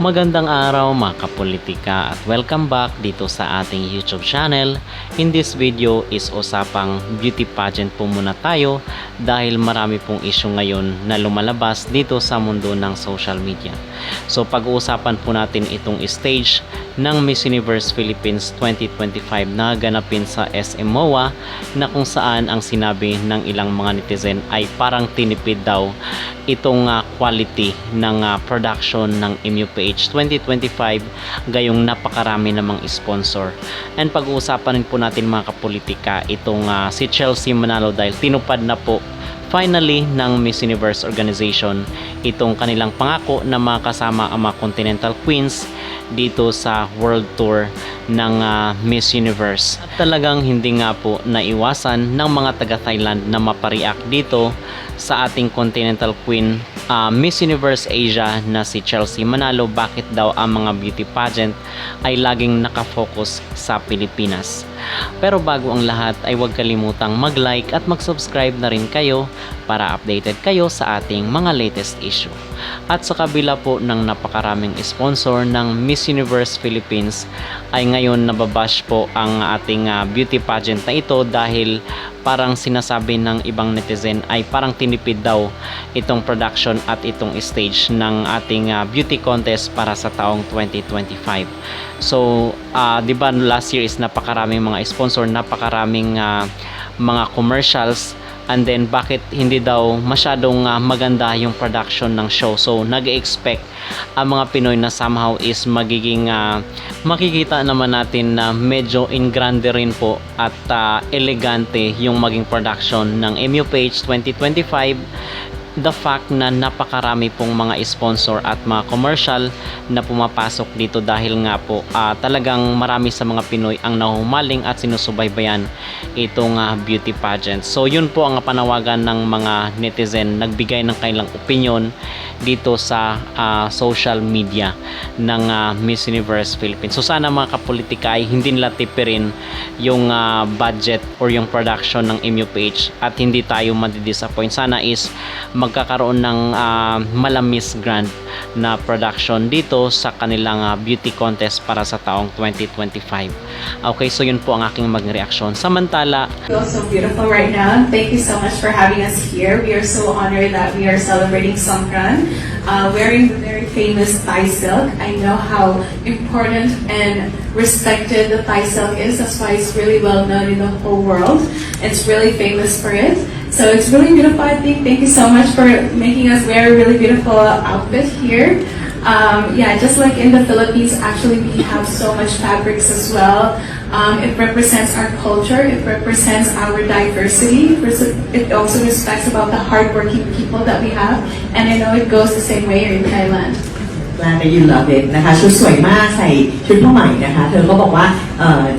Magandang araw mga kapolitika at welcome back dito sa ating YouTube channel. In this video is usapang beauty pageant po muna tayo dahil marami pong issue ngayon na lumalabas dito sa mundo ng social media. So pag-uusapan po natin itong stage ng Miss Universe Philippines 2025 na ganapin sa SM MOA na kung saan ang sinabi ng ilang mga netizen ay parang tinipid daw itong quality ng production ng MUPH 2025 gayong napakarami namang sponsor. And pag-uusapan rin po natin mga kapolitika itong si Chelsea Manalo dahil tinupad na po finally ng Miss Universe organization itong kanilang pangako na makasama ang mga Continental Queens dito sa World Tour ng Miss Universe. At talagang hindi nga po naiwasan ng mga taga Thailand na mapareact dito sa ating Continental Queen Miss Universe Asia na si Chelsea Manalo. Bakit daw ang mga beauty pageant ay laging nakafocus sa Pilipinas? Pero bago ang lahat ay huwag kalimutang mag-like at mag-subscribe na rin kayo para updated kayo sa ating mga latest issue. At sa kabila po ng napakaraming sponsor ng Miss Universe Philippines ay ngayon nababash po ang ating beauty pageant na ito dahil parang sinasabi ng ibang netizen ay parang tinipid daw itong production at itong stage ng ating beauty contest para sa taong 2025. So, di ba last year is napakaraming mga sponsor, napakaraming mga commercials, and then bakit hindi daw masyadong maganda yung production ng show? So nag-expect ang mga Pinoy na somehow is magiging makikita naman natin na medyo in grande rin po at elegante yung maging production ng MUPH 2025. The fact na napakarami pong mga sponsor at mga commercial na pumapasok dito dahil nga po talagang marami sa mga Pinoy ang nahumaling at sinusubaybayan itong beauty pageant. So yun po ang panawagan ng mga netizen, nagbigay ng kanilang opinion dito sa social media ng Miss Universe Philippines. So sana mga kapolitika ay hindi nila tipirin yung budget or yung production ng MUPH at hindi tayo madidisappoint. Sana is magkakaroon ng malamis grand na production dito sa kanilang beauty contest para sa taong 2025. Okay, so yun po ang aking mag-reaction. Samantala, You feel so beautiful right now. Thank you so much for having us here. We are so honored that we are celebrating Songkran, wearing the very famous Thai silk. I know how important and respected the Thai silk is. That's why it's really well known in the whole world. It's really famous for it. So it's really beautiful, I think. Thank you so much for making us wear a really beautiful outfit here. Yeah, just like in the Philippines, actually we have so much fabrics as well. It represents our culture, it represents our diversity, it also respects about the hardworking people that we have, and I know it goes the same way here in Thailand. Glad that you love it นะคะชุดสวยมากใส่ชุดผ้าไหมนะคะเธอก็บอกว่า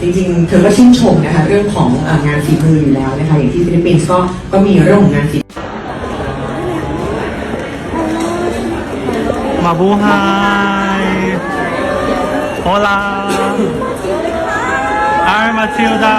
จริงๆเธอก็ชื่นชมนะคะเรื่องของงานฝีมืออยู่แล้วนะคะอย่างที่ฟิลิปปินส์ก็มีเรื่องของงานฝี Mabuhay! Hola! I'm Matilda!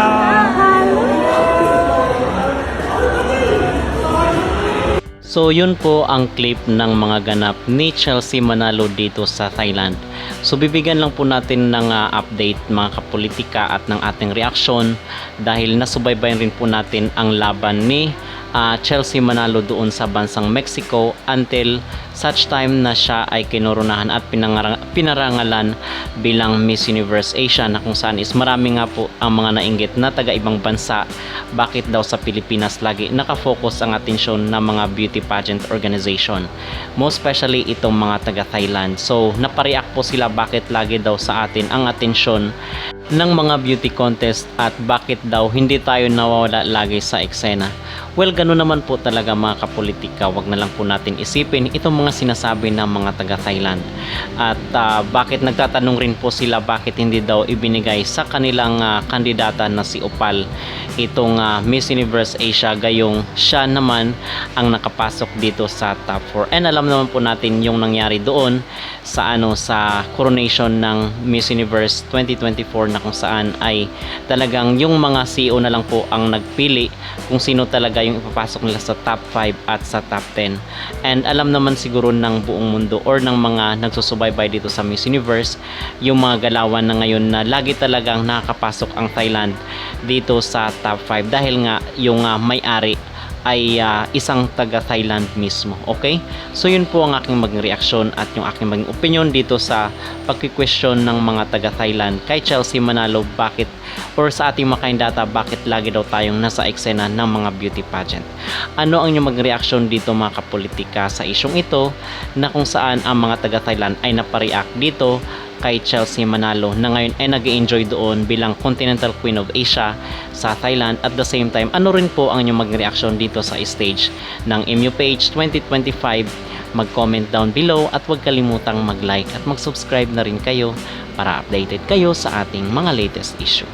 so yun po ang clip ng mga ganap ni Chelsea Manalo dito sa Thailand. So bibigyan lang po natin ng update mga kapolitika at ng ating reaction dahil nasubaybayan rin po natin ang laban ni Chelsea Manalo doon sa bansang Mexico until such time na siya ay kinoronahan at pinarangalan bilang Miss Universe Asia na kung saan is marami nga po ang mga nainggit na taga ibang bansa bakit daw sa Pilipinas lagi nakafocus ang atensyon ng mga beauty pageant organization, most especially itong mga taga Thailand. So napareact po sila bakit lagi daw sa atin ang atensyon ng mga beauty contest at bakit daw hindi tayo nawawala lagi sa eksena. Well, ganoon naman po talaga mga kapolitika. Wag na lang po natin isipin itong mga sinasabi ng mga taga Thailand. At bakit nagtatanong rin po sila bakit hindi daw ibinigay sa kanilang kandidata na si Opal itong Miss Universe Asia gayong siya naman ang nakapasok dito sa top 4. And alam naman po natin yung nangyari doon sa sa coronation ng Miss Universe 2024 na kung saan ay talagang yung mga CEO na lang po ang nagpili kung sino talaga yung ipapasok nila sa top 5 at sa top 10. And alam naman siguro ng buong mundo or ng mga nagsusubaybay dito sa Miss Universe yung mga galawan na ngayon na lagi talagang nakakapasok ang Thailand dito sa top 5 dahil nga yung may-ari ay isang taga Thailand mismo. Okay? So yun po ang aking maging reaksyon at yung aking maging opinion dito sa pagki-question ng mga taga Thailand kay Chelsea Manalo, bakit or sa ating mga kaindata, bakit lagi daw tayong nasa eksena ng mga beauty pageant. Ano ang inyong maging reaksyon dito mga kapolitika sa isyong ito na kung saan ang mga taga Thailand ay napareact dito kay Chelsea Manalo na ngayon ay nag-enjoy doon bilang Continental Queen of Asia sa Thailand. At the same time, ano rin po ang inyong mag-reaction dito sa stage ng MU Page 2025? Mag-comment down below at huwag kalimutang mag-like at mag-subscribe na rin kayo para updated kayo sa ating mga latest issue.